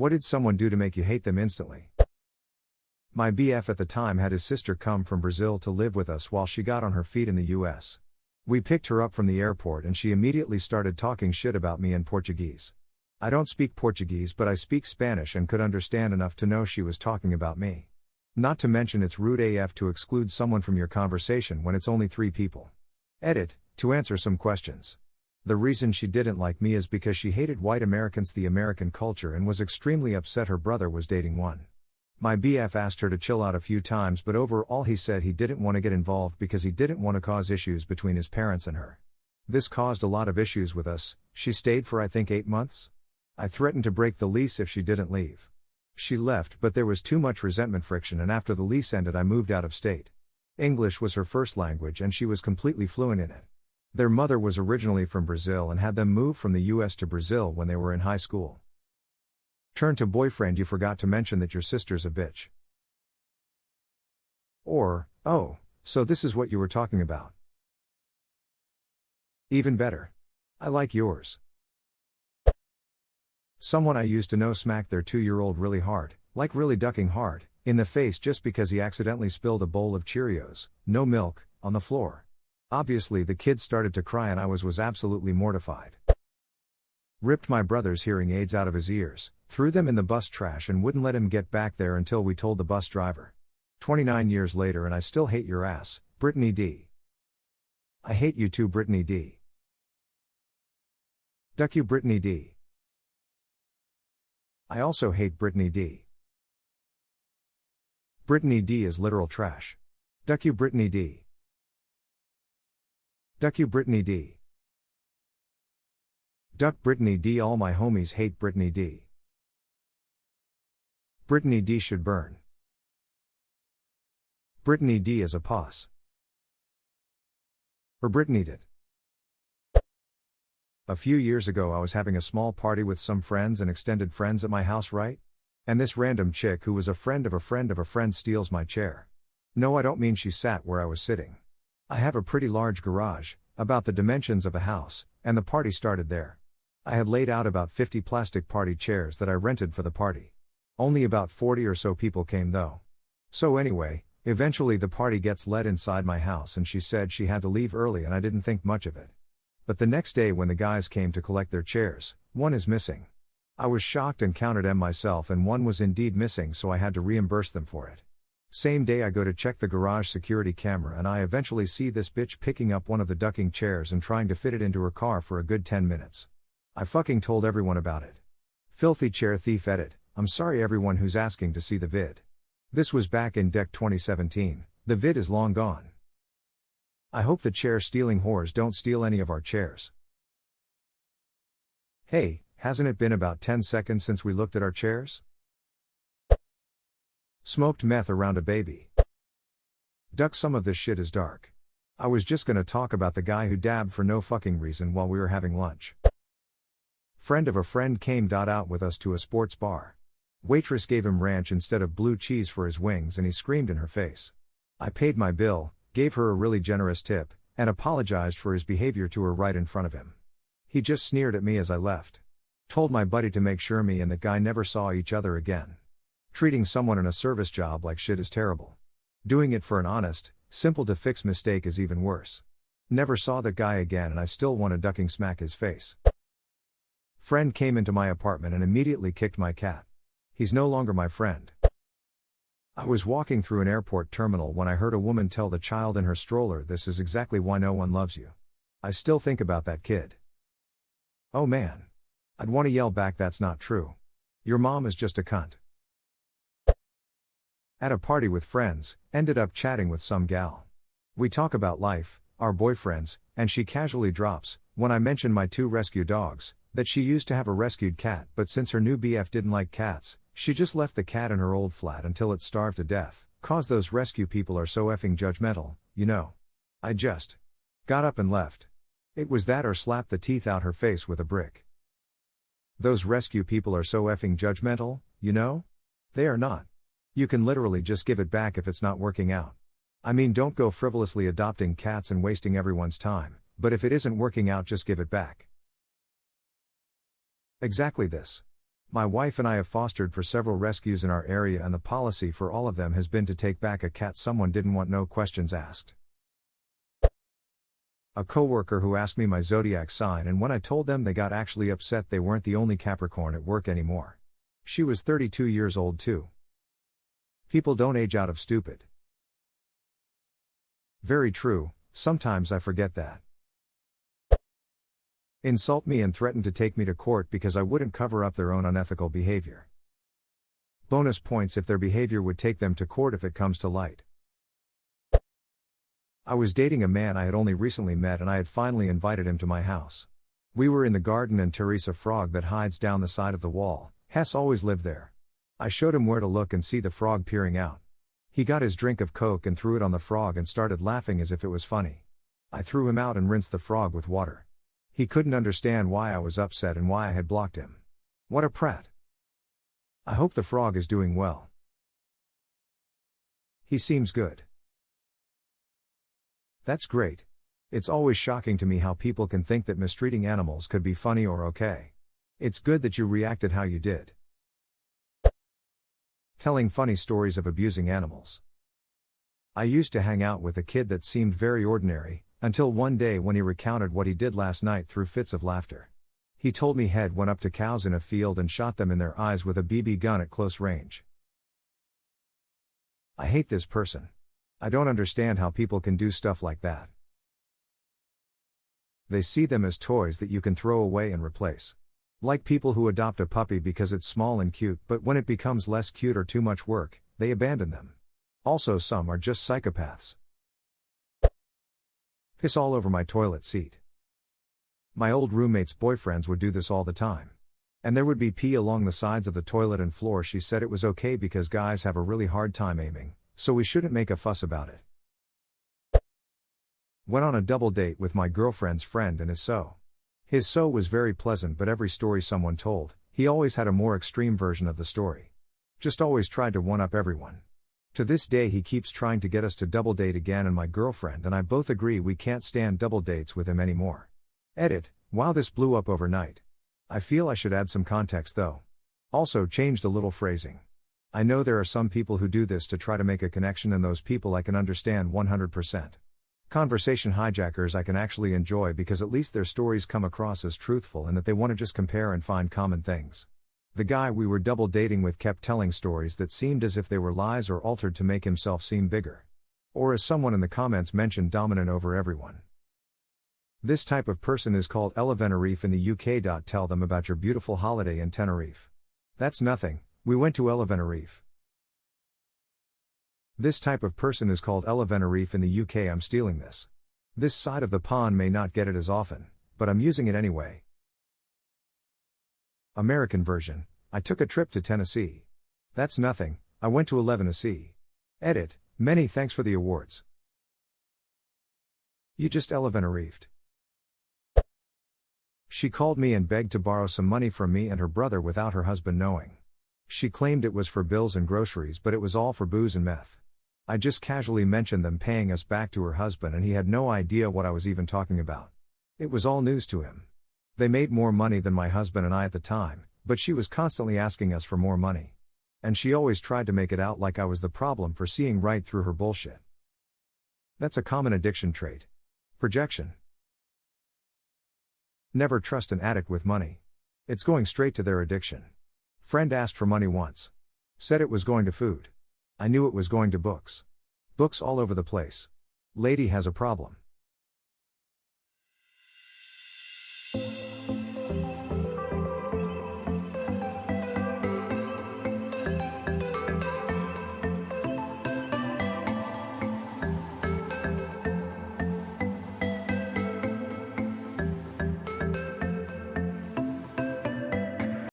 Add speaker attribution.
Speaker 1: What did someone do to make you hate them instantly? My BF at the time had his sister come from Brazil to live with us while she got on her feet in the US. We picked her up from the airport and she immediately started talking shit about me in Portuguese. I don't speak Portuguese but I speak Spanish and could understand enough to know she was talking about me. Not to mention it's rude AF to exclude someone from your conversation when it's only 3 people. Edit, to answer some questions. The reason she didn't like me is because she hated white Americans, the American culture, and was extremely upset her brother was dating one. My BF asked her to chill out a few times but overall he said he didn't want to get involved because he didn't want to cause issues between his parents and her. This caused a lot of issues with us. She stayed for I think 8 months. I threatened to break the lease if she didn't leave. She left but there was too much resentment friction and after the lease ended I moved out of state. English was her first language and she was completely fluent in it. Their mother was originally from Brazil and had them move from the US to Brazil when they were in high school. Turn to boyfriend, you forgot to mention that your sister's a bitch. Or, oh, so this is what you were talking about. Even better. I like yours. Someone I used to know smacked their 2-year-old really hard, like really ducking hard, in the face just because he accidentally spilled a bowl of Cheerios, no milk, on the floor. Obviously the kid started to cry and I was absolutely mortified. Ripped my brother's hearing aids out of his ears, threw them in the bus trash and wouldn't let him get back there until we told the bus driver. 29 years later and I still hate your ass, Brittany D. I hate you too, Brittany D. Duck you, Brittany D. I also hate Brittany D. Brittany D is literal trash. Duck you, Brittany D. Duck you, Brittany D. Duck Brittany D. All my homies hate Brittany D. Brittany D should burn. Brittany D is a poss. Or Brittany did. A few years ago I was having a small party with some friends and extended friends at my house, right? And this random chick who was a friend of a friend of a friend steals my chair. No, I don't mean she sat where I was sitting. I have a pretty large garage, about the dimensions of a house, and the party started there. I had laid out about 50 plastic party chairs that I rented for the party. Only about 40 or so people came though. So anyway, eventually the party gets led inside my house and she said she had to leave early and I didn't think much of it. But the next day when the guys came to collect their chairs, one is missing. I was shocked and counted them myself and one was indeed missing, so I had to reimburse them for it. Same day I go to check the garage security camera and I eventually see this bitch picking up one of the ducking chairs and trying to fit it into her car for a good 10 minutes. I fucking told everyone about it. Filthy chair thief. Edit, I'm sorry everyone who's asking to see the vid. This was back in Deck 2017, the vid is long gone. I hope the chair stealing whores don't steal any of our chairs. Hey, hasn't it been about 10 seconds since we looked at our chairs? Smoked meth around a baby. Duck, some of this shit is dark. I was just gonna talk about the guy who dabbed for no fucking reason while we were having lunch. Friend of a friend came out with us to a sports bar. Waitress gave him ranch instead of blue cheese for his wings and he screamed in her face. I paid my bill, gave her a really generous tip, and apologized for his behavior to her right in front of him. He just sneered at me as I left. Told my buddy to make sure me and the guy never saw each other again. Treating someone in a service job like shit is terrible. Doing it for an honest, simple to fix mistake is even worse. Never saw that guy again and I still want to ducking smack his face. Friend came into my apartment and immediately kicked my cat. He's no longer my friend. I was walking through an airport terminal when I heard a woman tell the child in her stroller, "This is exactly why no one loves you." I still think about that kid. Oh man. I'd want to yell back, "That's not true. Your mom is just a cunt." At a party with friends, ended up chatting with some gal. We talk about life, our boyfriends, and she casually drops, when I mention my 2 rescue dogs, that she used to have a rescued cat but since her new BF didn't like cats, she just left the cat in her old flat until it starved to death, cause those rescue people are so effing judgmental, you know. I just got up and left. It was that or slapped the teeth out her face with a brick. Those rescue people are so effing judgmental, you know? They are not. You can literally just give it back if it's not working out. I mean, don't go frivolously adopting cats and wasting everyone's time, but if it isn't working out just give it back. Exactly this. My wife and I have fostered for several rescues in our area, and the policy for all of them has been to take back a cat someone didn't want, no questions asked. A coworker who asked me my zodiac sign, and when I told them, they got actually upset they weren't the only Capricorn at work anymore. She was 32 years old too. People don't age out of stupid. Very true, sometimes I forget that. Insult me and threaten to take me to court because I wouldn't cover up their own unethical behavior. Bonus points if their behavior would take them to court if it comes to light. I was dating a man I had only recently met, and I had finally invited him to my house. We were in the garden, and Teresa, a frog that hides down the side of the wall, has always lived there. I showed him where to look and see the frog peering out. He got his drink of Coke and threw it on the frog and started laughing as if it was funny. I threw him out and rinsed the frog with water. He couldn't understand why I was upset and why I had blocked him. What a prat. I hope the frog is doing well. He seems good. That's great. It's always shocking to me how people can think that mistreating animals could be funny or okay. It's good that you reacted how you did. Telling funny stories of abusing animals. I used to hang out with a kid that seemed very ordinary, until one day when he recounted what he did last night through fits of laughter. He told me head went up to cows in a field and shot them in their eyes with a BB gun at close range. I hate this person. I don't understand how people can do stuff like that. They see them as toys that you can throw away and replace. Like people who adopt a puppy because it's small and cute, but when it becomes less cute or too much work, they abandon them. Also, some are just psychopaths. Piss all over my toilet seat. My old roommate's boyfriends would do this all the time. And there would be pee along the sides of the toilet and floor. She said it was okay because guys have a really hard time aiming, so we shouldn't make a fuss about it. Went on a double date with my girlfriend's friend and his so. His so was very pleasant, but every story someone told, he always had a more extreme version of the story. Just always tried to one-up everyone. To this day he keeps trying to get us to double date again, and my girlfriend and I both agree we can't stand double dates with him anymore. Edit, wow, this blew up overnight. I feel I should add some context though. Also changed a little phrasing. I know there are some people who do this to try to make a connection, and those people I can understand 100%. Conversation hijackers I can actually enjoy because at least their stories come across as truthful and that they want to just compare and find common things. The guy we were double dating with kept telling stories that seemed as if they were lies or altered to make himself seem bigger. Or, as someone in the comments mentioned, dominant over everyone. This type of person is called Elevenerife in the UK. Tell them about your beautiful holiday in Tenerife. That's nothing, we went to Elevenerife. This type of person is called Elevenerife in the UK. I'm stealing this. This side of the pond may not get it as often, but I'm using it anyway. American version, I took a trip to Tennessee. That's nothing, I went to Tennessee. Edit, many thanks for the awards. You just Elevenerifed. She called me and begged to borrow some money from me and her brother without her husband knowing. She claimed it was for bills and groceries, but it was all for booze and meth. I just casually mentioned them paying us back to her husband, and he had no idea what I was even talking about. It was all news to him. They made more money than my husband and I at the time, but she was constantly asking us for more money. And she always tried to make it out like I was the problem for seeing right through her bullshit. That's a common addiction trait. Projection. Never trust an addict with money. It's going straight to their addiction. Friend asked for money once. Said it was going to food. I knew it was going to books. Books all over the place. Lady has a problem.